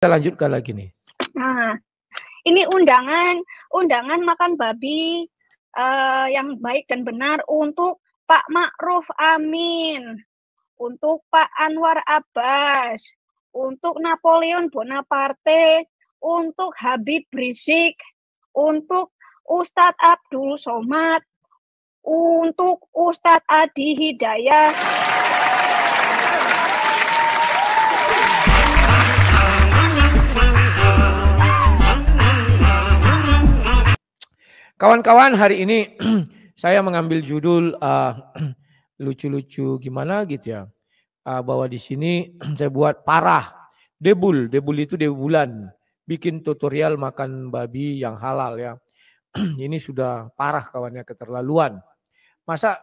Kita lanjutkan lagi nih. Nah, ini undangan makan babi yang baik dan benar untuk Pak Ma'ruf Amin, untuk Pak Anwar Abbas, untuk Napoleon Bonaparte, untuk Habib Rizik, untuk Ustadz Abdul Somad, untuk Ustadz Adi Hidayah. Kawan-kawan, hari ini saya mengambil judul lucu-lucu gimana gitu ya. Bahwa di sini saya buat parah. Debul itu debulan. Bikin tutorial makan babi yang halal ya. Ini sudah parah kawannya, keterlaluan. Masa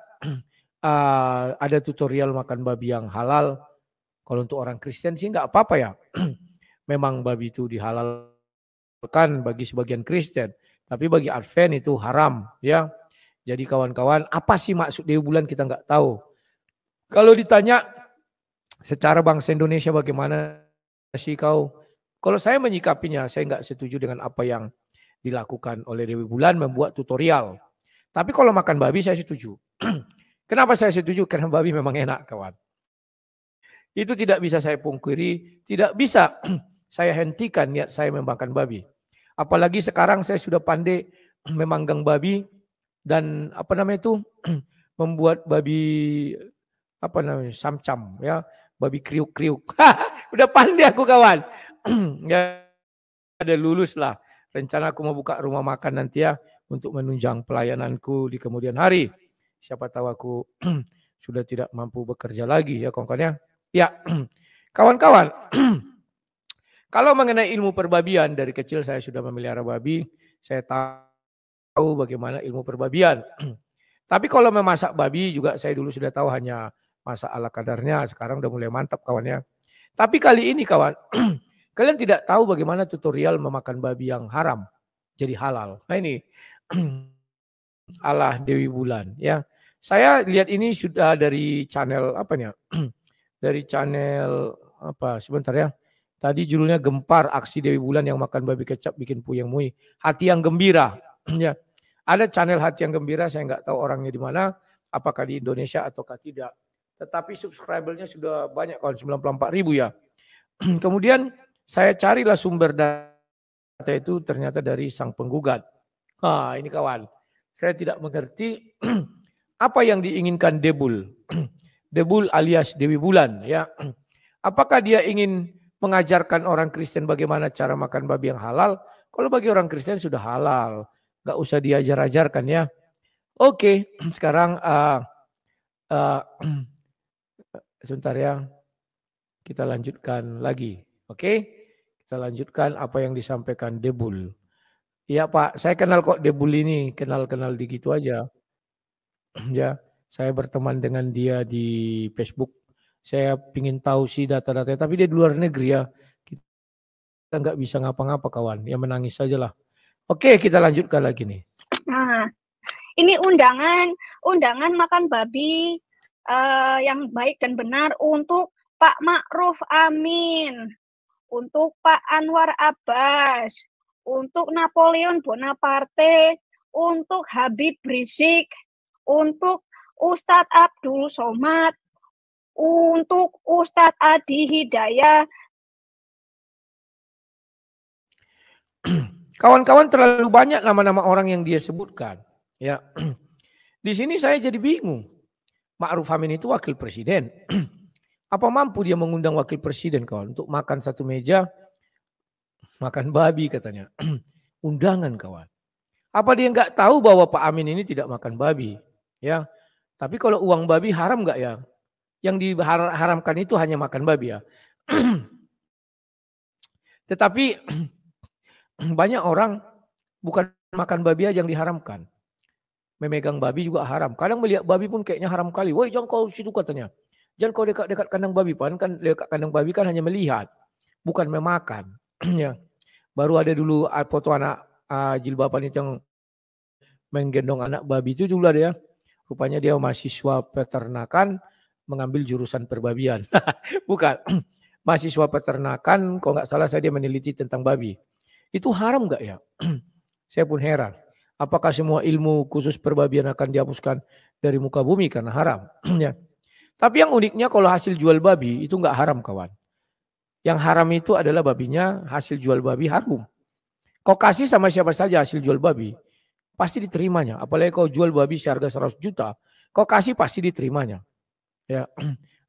ada tutorial makan babi yang halal? Kalau untuk orang Kristen sih nggak apa-apa ya. Memang babi itu dihalalkan bagi sebagian Kristen. Tapi bagi Advent itu haram ya. Jadi kawan-kawan, apa sih maksud debulan kita nggak tahu. Kalau ditanya secara bangsa Indonesia bagaimana sih kau? Kalau saya menyikapinya, saya nggak setuju dengan apa yang dilakukan oleh Dewi Bulan membuat tutorial. Tapi kalau makan babi saya setuju. Kenapa saya setuju? Karena babi memang enak kawan. Itu tidak bisa saya pungkiri, tidak bisa saya hentikan niat saya memakan babi. Apalagi sekarang saya sudah pandai memanggang babi dan apa namanya itu membuat babi apa namanya samcam ya, babi kriuk-kriuk. Udah pandai aku kawan. Ya ada lulus lah. Rencana aku mau buka rumah makan nanti ya untuk menunjang pelayananku di kemudian hari. Siapa tahu aku sudah tidak mampu bekerja lagi ya kawan-kawan ya. Ya, kawan-kawan. Kalau mengenai ilmu perbabian, dari kecil saya sudah memelihara babi, saya tahu bagaimana ilmu perbabian. Tapi kalau memasak babi juga saya dulu sudah tahu, hanya masak ala kadarnya, sekarang udah mulai mantap kawannya. Tapi kali ini kawan, kalian tidak tahu bagaimana tutorial memakan babi yang haram jadi halal. Nah ini Allah Dewi Bulan ya. Saya lihat ini sudah dari channel apa nih? Dari channel apa? Sebentar ya. Tadi judulnya Gempar, aksi Dewi Bulan yang makan babi kecap bikin puyeng mui. Hati yang gembira. Ya. Ada channel Hati yang Gembira, saya nggak tahu orangnya di mana, apakah di Indonesia ataukah tidak. Tetapi subscribernya sudah banyak kawan, 94.000 ya. Kemudian saya carilah sumber data itu, ternyata dari sang penggugat. Ini kawan, saya tidak mengerti apa yang diinginkan Debul. Debul alias Dewi Bulan ya. Apakah dia ingin mengajarkan orang Kristen bagaimana cara makan babi yang halal? Kalau bagi orang Kristen sudah halal, nggak usah diajar-ajarkan ya. Oke, sekarang sebentar ya, kita lanjutkan lagi. Oke, kita lanjutkan apa yang disampaikan Debul. Ya Pak, saya kenal kok Debul ini, kenal-kenal di gitu aja. Ya, saya berteman dengan dia di Facebook. Saya pingin tahu sih data-datanya, tapi dia di luar negeri ya. Kita nggak bisa ngapa-ngapa kawan, ya menangis saja lah. Oke, kita lanjutkan lagi nih. Nah, ini undangan makan babi yang baik dan benar untuk Pak Ma'ruf Amin, untuk Pak Anwar Abbas, untuk Napoleon Bonaparte, untuk Habib Rizik, untuk Ustadz Abdul Somad, untuk Ustadz Adi Hidayah. Kawan-kawan, terlalu banyak nama-nama orang yang dia sebutkan. Ya, di sini saya jadi bingung. Ma'ruf Amin itu wakil presiden. Apa mampu dia mengundang wakil presiden kawan untuk makan satu meja, makan babi katanya. Undangan kawan. Apa dia nggak tahu bahwa Pak Amin ini tidak makan babi? Ya, tapi kalau uang babi haram nggak ya? Yang diharamkan itu hanya makan babi ya. Tetapi banyak orang bukan makan babi aja yang diharamkan. Memegang babi juga haram. Kadang melihat babi pun kayaknya haram kali. Woi jangan kau situ katanya. Jangan kau dekat-dekat kandang babi. Kan dekat kandang babi kan hanya melihat. Bukan memakan. Ya. Baru ada dulu foto anak jilbaban itu yang menggendong anak babi itu dulu ada ya. Rupanya dia mahasiswa peternakan mengambil jurusan perbabian. Bukan. mahasiswa peternakan, kalau nggak salah saya dia meneliti tentang babi. Itu haram nggak ya? Saya pun heran. Apakah semua ilmu khusus perbabian akan dihapuskan dari muka bumi karena haram? Ya. Tapi yang uniknya kalau hasil jual babi itu nggak haram kawan. Yang haram itu adalah babinya, hasil jual babi haram. Kau kasih sama siapa saja hasil jual babi, pasti diterimanya. Apalagi kau jual babi seharga 100 juta, kau kasih pasti diterimanya. Ya.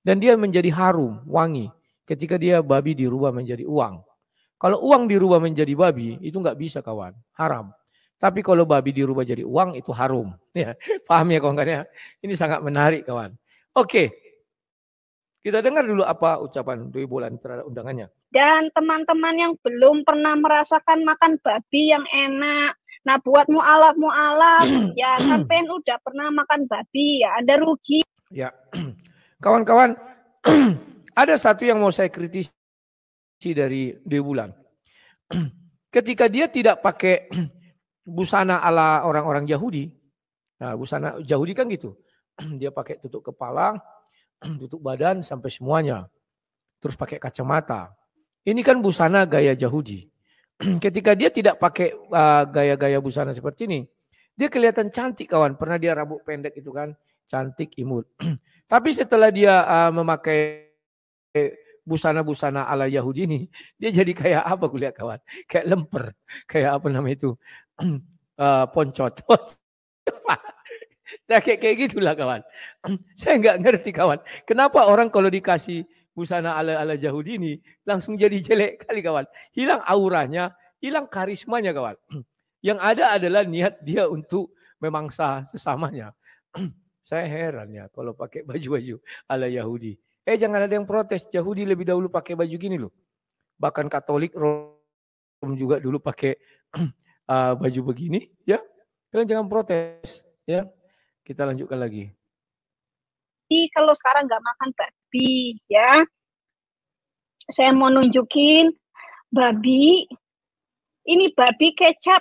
Dan dia menjadi harum, wangi. Ketika dia babi dirubah menjadi uang. Kalau uang dirubah menjadi babi, itu nggak bisa kawan, haram. Tapi kalau babi dirubah jadi uang itu harum. Ya, paham ya kawan ya? Ini sangat menarik kawan. Oke, kita dengar dulu apa ucapan Dwi Bulan terhadap undangannya. Dan teman-teman yang belum pernah merasakan makan babi yang enak, nah buat mu'alaf ya sampean udah pernah makan babi ya, Anda rugi. Ya, kawan-kawan, ada satu yang mau saya kritisi dari Dwi Bulan. Ketika dia tidak pakai busana ala orang-orang Yahudi. Nah, busana Yahudi kan gitu. Dia pakai tutup kepala, tutup badan sampai semuanya. Terus pakai kacamata. Ini kan busana gaya Yahudi. Ketika dia tidak pakai gaya-gaya busana seperti ini, dia kelihatan cantik kawan. Pernah dia rambut pendek itu kan, cantik, imut. Tapi setelah dia memakai busana-busana ala Yahudi ini, dia jadi kayak apa kulihat kawan? Kayak lemper, kayak apa namanya itu? Poncot. Nah, kayak gitulah kawan. Saya nggak ngerti kawan. Kenapa orang kalau dikasih busana ala Yahudi ini langsung jadi jelek kali kawan. Hilang auranya, hilang karismanya kawan. Yang ada adalah niat dia untuk memangsa sesamanya. Saya heran ya kalau pakai baju-baju ala Yahudi. Jangan ada yang protes. Yahudi lebih dahulu pakai baju gini loh. Bahkan Katolik Rom juga dulu pakai baju begini. Ya, kalian jangan protes. Ya, kita lanjutkan lagi. Kalau sekarang nggak makan babi, ya, saya mau nunjukin babi. Ini babi kecap.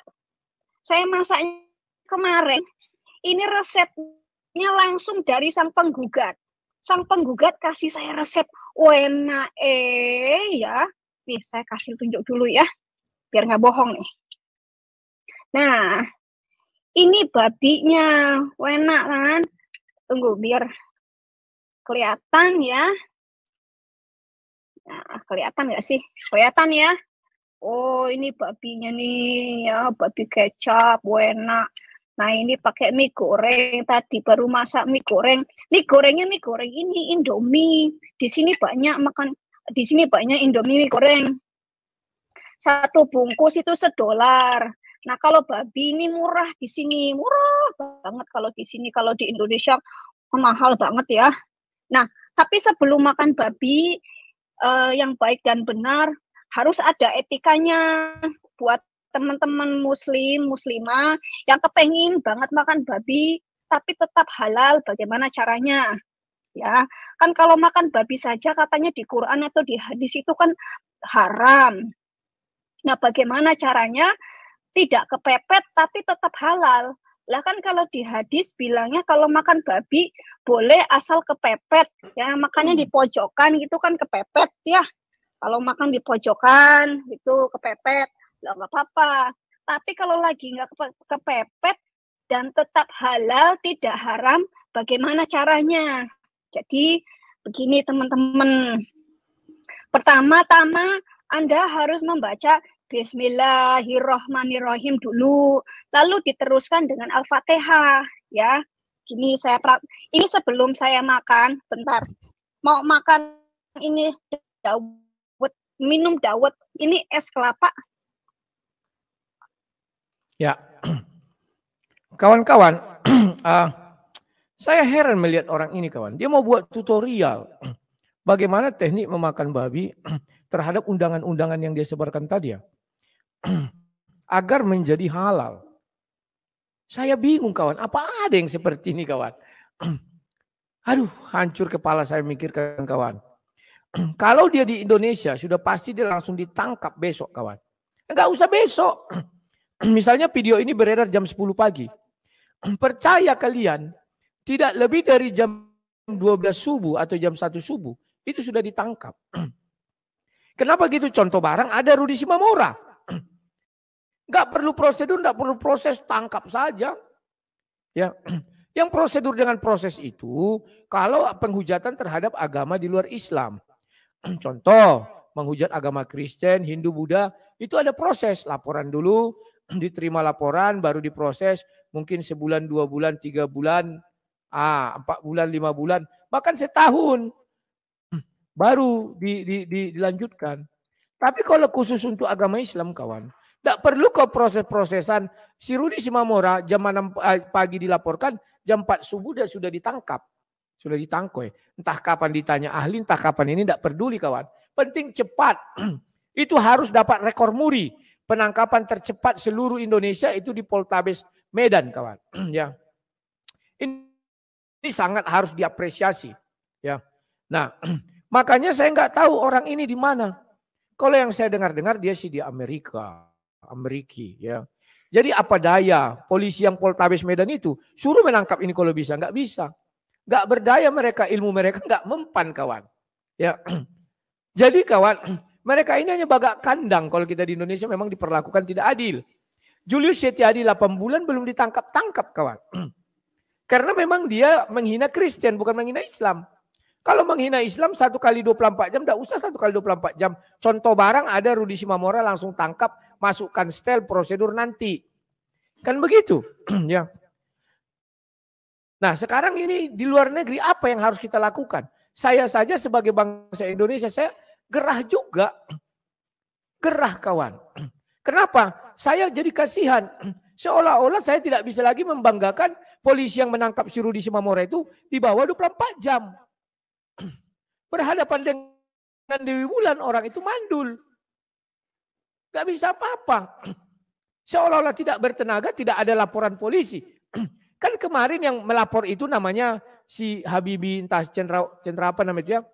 Saya masaknya kemarin. Ini resepnya langsung dari sang penggugat. Sang penggugat kasih saya resep. Enak ya. Nih saya kasih tunjuk dulu ya. Biar nggak bohong nih. Nah, ini babinya. Enak kan? Tunggu biar kelihatan ya. Nah, kelihatan nggak sih? Kelihatan ya. Oh, ini babinya nih ya, babi kecap, enak. Nah, ini pakai mie goreng tadi baru masak mie goreng. Mie gorengnya mie goreng ini Indomie. Di sini banyak Indomie mie goreng. 1 bungkus itu $1. Nah, kalau babi ini murah di sini, murah banget kalau di sini. Kalau di Indonesia mahal banget ya. Nah, tapi sebelum makan babi yang baik dan benar harus ada etikanya buat teman-teman muslimah yang kepengen banget makan babi tapi tetap halal. Bagaimana caranya? Ya, kan kalau makan babi saja katanya di Quran atau di hadis itu kan haram. Nah, bagaimana caranya tidak kepepet tapi tetap halal? Lah kan kalau di hadis bilangnya kalau makan babi boleh asal kepepet. Ya, makanya di pojokan gitu kan kepepet ya. Kalau makan di pojokan itu kepepet, nggak apa-apa. Tapi kalau lagi nggak kepepet dan tetap halal, tidak haram, bagaimana caranya? Jadi begini teman-teman. Pertama-tama Anda harus membaca Bismillahirrahmanirrahim dulu, lalu diteruskan dengan Al-Fatihah. Ya, ini sebelum saya makan, bentar. Mau makan ini minum dawet, ini es kelapa. Ya, kawan-kawan, saya heran melihat orang ini kawan. Dia mau buat tutorial bagaimana teknik memakan babi terhadap undangan-undangan yang dia sebarkan tadi ya, agar menjadi halal. Saya bingung kawan, apa ada yang seperti ini kawan? Aduh, hancur kepala saya mikirkan kawan. Kalau dia di Indonesia sudah pasti dia langsung ditangkap besok kawan. Enggak usah besok. Misalnya video ini beredar jam 10 pagi. Percaya kalian, tidak lebih dari jam 12 subuh atau jam 1 subuh itu sudah ditangkap. Kenapa gitu? Contoh barang ada Rudi Simamora. Nggak perlu prosedur, nggak perlu proses, tangkap saja. Ya, yang prosedur dengan proses itu kalau penghujatan terhadap agama di luar Islam. Contoh, menghujat agama Kristen, Hindu, Buddha, itu ada proses. Laporan dulu, diterima laporan, baru diproses. Mungkin sebulan, 2 bulan, 3 bulan, 4 bulan, 5 bulan, bahkan setahun. Baru dilanjutkan. Tapi kalau khusus untuk agama Islam kawan, tidak perlu kau proses-prosesan. Si Rudi Simamora jam 6 pagi dilaporkan, jam 4 subuh sudah ditangkap. Sudah ditangkap. Entah kapan ditanya ahli, entah kapan ini, tidak peduli kawan. Penting cepat. Itu harus dapat rekor muri. Penangkapan tercepat seluruh Indonesia itu di Poltabes Medan kawan. Ya. Ini sangat harus diapresiasi. Ya. Nah, makanya saya nggak tahu orang ini di mana. Kalau yang saya dengar-dengar dia sih di Amerika, ya. Jadi apa daya polisi yang Poltabes Medan itu suruh menangkap ini kalau bisa, nggak bisa, nggak berdaya mereka, ilmu mereka nggak mempan kawan. Ya, jadi kawan, mereka ini hanya bagak kandang kalau kita di Indonesia memang diperlakukan tidak adil. Julius Setiadi 8 bulan belum ditangkap kawan, karena memang dia menghina Kristen bukan menghina Islam. Kalau menghina Islam 1 kali 24 jam, tidak usah 1 kali 24 jam. Contoh barang ada Rudi Simamora langsung tangkap, masukkan setel prosedur nanti. Kan begitu. Ya. Nah sekarang ini di luar negeri apa yang harus kita lakukan? Saya saja sebagai bangsa Indonesia, saya gerah juga. Gerah kawan. Kenapa? Saya jadi kasihan. Seolah-olah saya tidak bisa lagi membanggakan polisi yang menangkap si Rudi Simamora itu di bawah 24 jam. Berhadapan dengan Dewi Bulan, orang itu mandul. Gak bisa apa-apa. Seolah-olah tidak bertenaga, tidak ada laporan polisi. Kan kemarin yang melapor itu namanya si Habibie, entah Cendra apa namanya,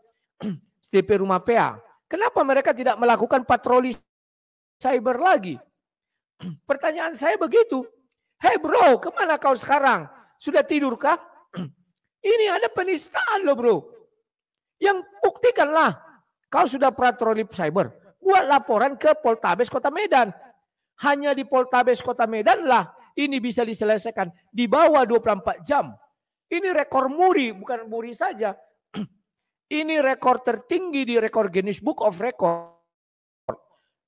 DP Rumah PA. Kenapa mereka tidak melakukan patroli cyber lagi? Pertanyaan saya begitu. Hei bro, kemana kau sekarang? Sudah tidurkah? Ini ada penistaan loh bro. Yang buktikanlah kau sudah patroli cyber. Buat laporan ke Poltabes Kota Medan. Hanya di Poltabes Kota Medan lah ini bisa diselesaikan di bawah 24 jam. Ini rekor muri, bukan muri saja. Ini rekor tertinggi di rekor Guinness Book of Record.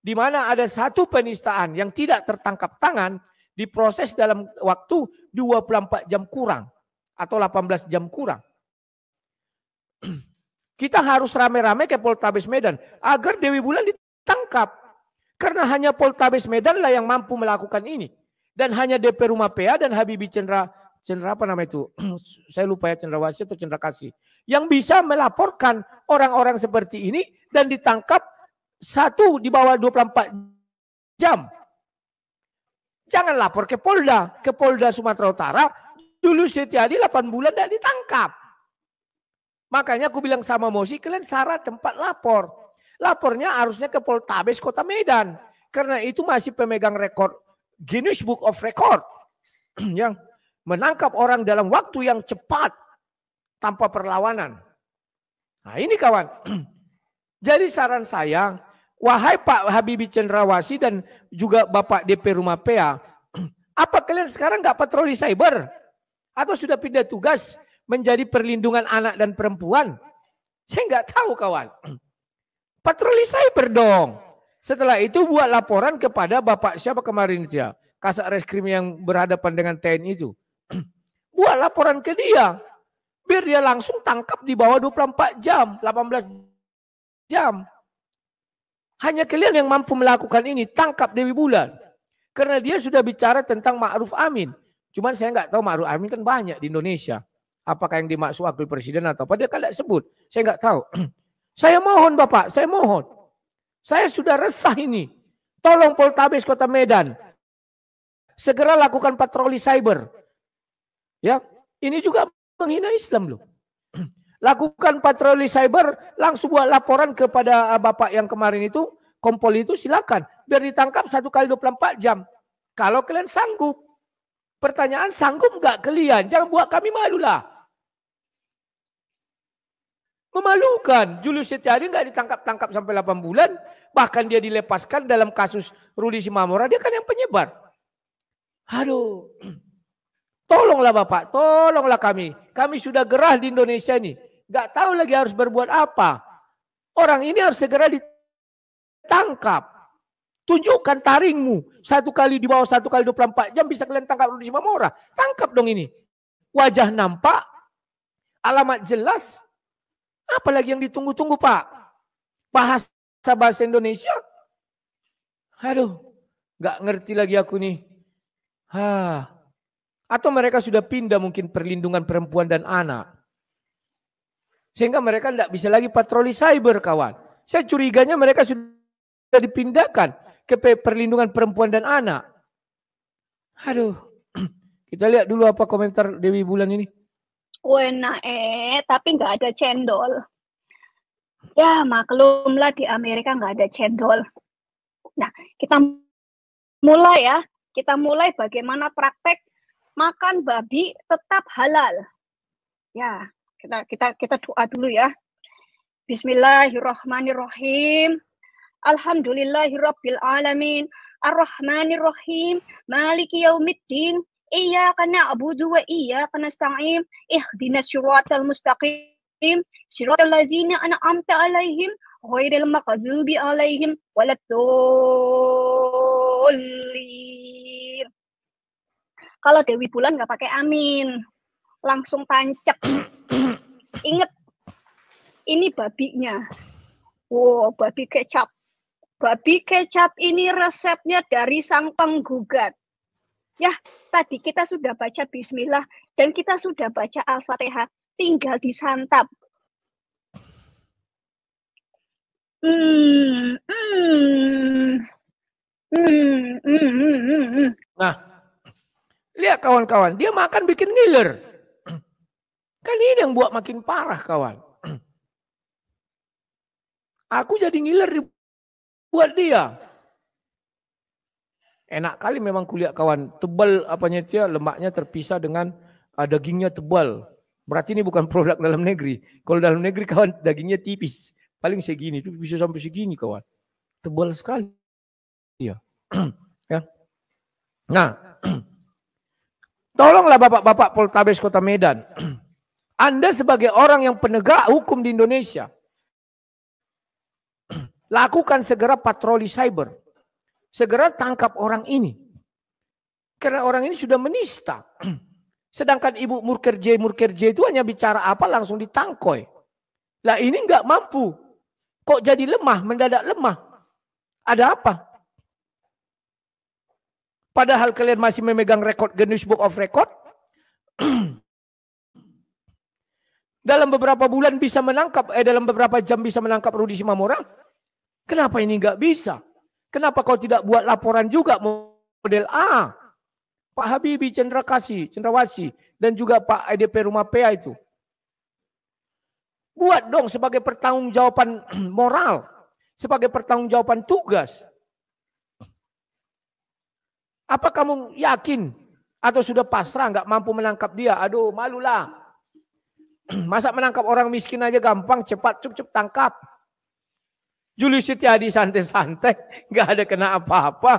Di mana ada satu penistaan yang tidak tertangkap tangan diproses dalam waktu 24 jam kurang atau 18 jam kurang. Kita harus rame-rame ke Poltabes Medan agar Dewi Bulan ditangkap. Karena hanya Poltabes Medan lah yang mampu melakukan ini. Dan hanya DP Rumah PA dan Habibie Cendra apa nama itu? Saya lupa ya, Cendrawasih atau Cendra Kasih. Yang bisa melaporkan orang-orang seperti ini dan ditangkap satu di bawah 24 jam. Jangan lapor ke Polda Sumatera Utara. Dulu Setiadi 8 bulan tidak ditangkap. Makanya aku bilang sama Mosi, kalian syarat tempat lapor. Lapornya harusnya ke Poltabes Kota Medan. Karena itu masih pemegang rekor Guinness Book of Record. Yang menangkap orang dalam waktu yang cepat. Tanpa perlawanan. Nah ini kawan. Jadi saran saya, wahai Pak Habibie Cendrawasih dan juga Bapak DP Rumah PA. Apa kalian sekarang nggak patroli cyber? Atau sudah pindah tugas menjadi perlindungan anak dan perempuan? Saya nggak tahu kawan. Patroli cyber dong. Setelah itu buat laporan kepada Bapak siapa kemarin itu ya, Kasat Reskrim yang berhadapan dengan TNI itu. Buat laporan ke dia. Biar dia langsung tangkap di bawah 24 jam, 18 jam. Hanya kalian yang mampu melakukan ini, tangkap Dewi Bulan. Karena dia sudah bicara tentang Ma'ruf Amin. Cuman saya nggak tahu Ma'ruf Amin kan banyak di Indonesia. Apakah yang dimaksud wakil presiden atau apa, dia kan tidak sebut. Saya nggak tahu. Saya mohon Bapak, saya mohon. Saya sudah resah ini. Tolong Poltabes Kota Medan. Segera lakukan patroli cyber. Ya, ini juga menghina Islam loh. Lakukan patroli cyber, langsung buat laporan kepada Bapak yang kemarin itu, Kompol itu silakan. Biar ditangkap 1 kali 24 jam. Kalau kalian sanggup. Pertanyaan sanggup nggak kalian? Jangan buat kami malu lah. Memalukan. Julius Setiadi nggak ditangkap-tangkap sampai 8 bulan. Bahkan dia dilepaskan dalam kasus Rudi Simamora. Dia kan yang penyebar. Aduh. Tolonglah Bapak, tolonglah kami. Kami sudah gerah di Indonesia ini. Nggak tahu lagi harus berbuat apa. Orang ini harus segera ditangkap. Tunjukkan taringmu. 1 kali di bawah 1 kali 24 jam bisa kalian tangkap Rudi Simamora. Tangkap dong ini. Wajah nampak. Alamat jelas. Apalagi yang ditunggu-tunggu Pak? Bahasa Indonesia? Aduh, nggak ngerti lagi aku nih. Atau mereka sudah pindah mungkin perlindungan perempuan dan anak. Sehingga mereka tidak bisa lagi patroli cyber kawan. Saya curiganya mereka sudah dipindahkan ke perlindungan perempuan dan anak. Aduh, kita lihat dulu apa komentar Dewi Bulan ini. Enak tapi nggak ada cendol. Ya maklumlah di Amerika nggak ada cendol. Nah kita mulai ya. Kita mulai bagaimana praktek makan babi tetap halal. Ya kita doa dulu ya. Bismillahirrahmanirrahim. Alhamdulillahirabbil alamin. Ar-Rahmanir-Rahim. Maliki yaumiddin. Iyyaka na'budu wa iyyaka nasta'in. Ihdinas siratal mustaqim. Siratal ladzina an'amta 'alaihim ghairil maghdubi 'alaihim waladdallin. Kalau Dewi Bulan nggak pakai amin, langsung tancap. Ingat, ini babinya. Wow, babi kecap. Babi kecap ini resepnya dari sang penggugat. Ya, tadi kita sudah baca bismillah dan kita sudah baca Al-Fatihah. Tinggal disantap. Nah, lihat kawan-kawan, dia makan bikin ngiler. Kan ini yang buat makin parah kawan. Aku jadi ngiler buat dia. Enak kali memang kuliah kawan. Tebal apanya dia, lemaknya terpisah dengan dagingnya tebal. Berarti ini bukan produk dalam negeri. Kalau dalam negeri kawan dagingnya tipis. Paling segini, itu bisa sampai segini kawan. Tebal sekali. Ya. Ya. Nah, tolonglah bapak-bapak Poltabes Kota Medan. Anda sebagai orang yang penegak hukum di Indonesia, lakukan segera patroli cyber. Segera tangkap orang ini. Karena orang ini sudah menista. Sedangkan Ibu Murkerje itu hanya bicara apa langsung ditangkoi. Lah ini nggak mampu. Kok jadi lemah, mendadak lemah? Ada apa? Padahal kalian masih memegang rekod Guinness Book of Record. Dalam beberapa bulan bisa menangkap, dalam beberapa jam bisa menangkap Rudi Simamora. Kenapa ini nggak bisa? Kenapa kau tidak buat laporan juga model A? Pak Habibie Cendrawasih dan juga Pak EDP Rumah PA itu. Buat dong sebagai pertanggungjawaban moral, sebagai pertanggungjawaban tugas. Apa kamu yakin atau sudah pasrah nggak mampu menangkap dia? Aduh, malulah. Masa menangkap orang miskin aja gampang, cepat, cukup tangkap. Julius Setiadi santai-santai, nggak ada kena apa-apa.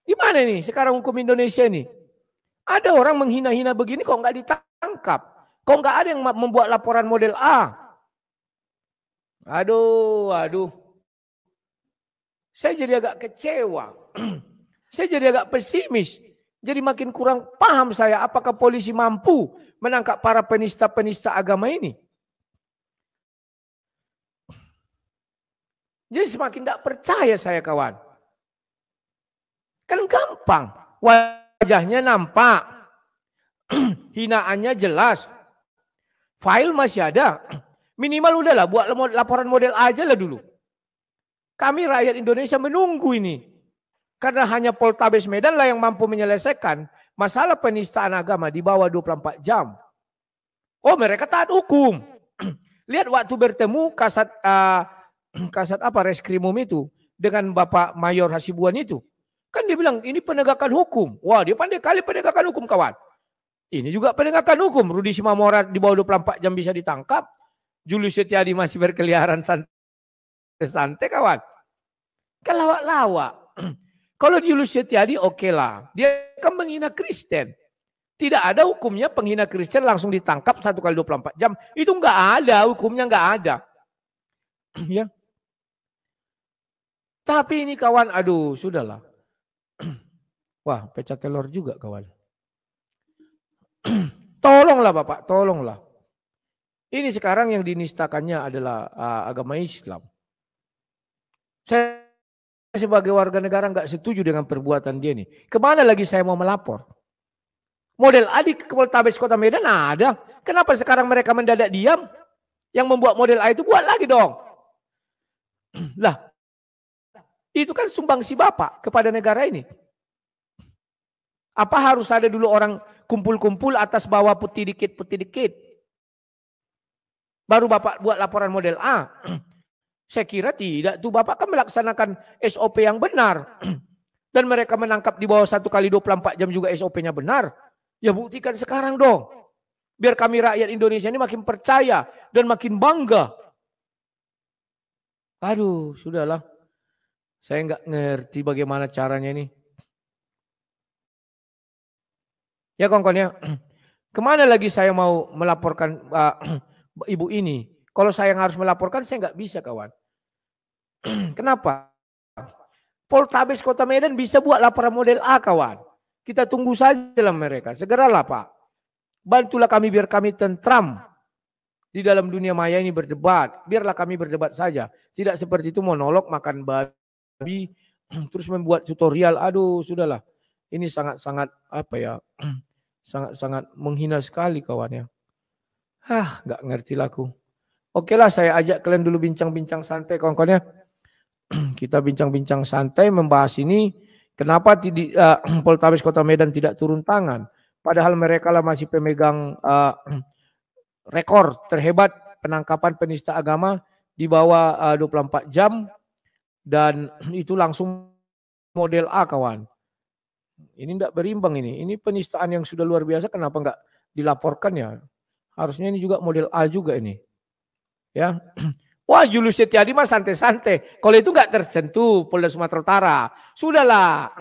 Gimana nih sekarang hukum Indonesia ini? Ada orang menghina-hina begini kok nggak ditangkap? Kok nggak ada yang membuat laporan model A? Aduh. Saya jadi agak kecewa. Saya jadi agak pesimis. Jadi makin kurang paham saya apakah polisi mampu menangkap para penista-penista agama ini. Jadi semakin tidak percaya saya kawan. Kan gampang. Wajahnya nampak. Hinaannya jelas. File masih ada. Minimal udahlah buat laporan model aja lah dulu. Kami rakyat Indonesia menunggu ini. Karena hanya Poltabes Medan lah yang mampu menyelesaikan masalah penistaan agama di bawah 24 jam. Oh mereka taat hukum. Lihat waktu bertemu kasat Reskrimum itu dengan Bapak Mayor Hasibuan itu. Kan dia bilang ini penegakan hukum. Wah dia pandai kali penegakan hukum kawan. Ini juga penegakan hukum. Rudi Simamora di bawah 24 jam bisa ditangkap. Julius Setiadi masih berkeliaran santai kawan. Kan lawak-lawak. Kalau Julius Setiadi oke lah. Dia kan menghina Kristen. Tidak ada hukumnya penghina Kristen langsung ditangkap 1 kali 24 jam. Itu nggak ada, hukumnya nggak ada. Ya. Tapi ini kawan, aduh sudahlah. Wah, pecah telur juga kawan. Tolonglah Bapak, tolonglah. Ini sekarang yang dinistakannya adalah agama Islam. Saya sebagai warga negara nggak setuju dengan perbuatan dia nih. Kemana lagi saya mau melapor? Model A di Poltabes Kota Medan ada. Kenapa sekarang mereka mendadak diam? Yang membuat model A itu buat lagi dong. Lah, itu kan sumbangsi Bapak kepada negara ini. Apa harus ada dulu orang kumpul-kumpul atas bawah putih dikit. Baru Bapak buat laporan model A. Saya kira tidak. Tuh Bapak kan melaksanakan SOP yang benar. Dan mereka menangkap di bawah 1 kali 24 jam juga SOP-nya benar. Ya buktikan sekarang dong. Biar kami rakyat Indonesia ini makin percaya dan makin bangga. Aduh, sudahlah. Saya nggak ngerti bagaimana caranya ini. Ya kawan-kawan ya. Kemana lagi saya mau melaporkan ibu ini? Kalau saya yang harus melaporkan, saya nggak bisa kawan. Kenapa? Poltabes Kota Medan bisa buat laporan model A kawan. Kita tunggu saja lah mereka. Segeralah Pak. Bantulah kami biar kami tentram. Di dalam dunia maya ini berdebat. Biarlah kami berdebat saja. Tidak seperti itu monolog makan babi. Terus membuat tutorial. Aduh sudahlah. Ini sangat-sangat apa ya. Sangat-sangat menghina sekali kawannya. Nggak ngerti lah aku. Oke lah saya ajak kalian dulu bincang-bincang santai kawan-kawan ya. Kita bincang-bincang santai membahas ini. Kenapa Poltabes Kota Medan tidak turun tangan? Padahal mereka lah masih pemegang rekor terhebat penangkapan penista agama di bawah 24 jam. Dan itu langsung model A kawan. Ini tidak berimbang ini. Ini penistaan yang sudah luar biasa. Kenapa nggak dilaporkan ya? Harusnya ini juga model A juga ini. Ya. Wah Julius Setiadi mah santai-santai. Kalau itu nggak tersentuh Polda Sumatera Utara. Sudahlah.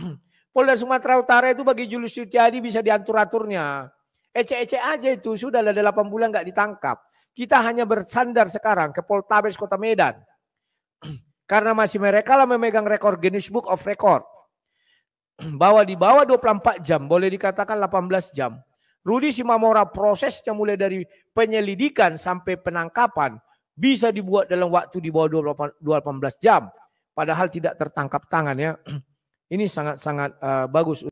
Polda Sumatera Utara itu bagi Julius Setiadi bisa diatur-aturnya. Ece-ece aja itu. Sudahlah 8 bulan nggak ditangkap. Kita hanya bersandar sekarang ke Poltabes Kota Medan. Karena masih mereka lah memegang rekor Guinness Book of Record. Bahwa di bawah 24 jam. Boleh dikatakan 18 jam. Rudi Simamora prosesnya mulai dari penyelidikan sampai penangkapan. Bisa dibuat dalam waktu di bawah 18 jam. Padahal tidak tertangkap tangan ya. Ini sangat-sangat bagus.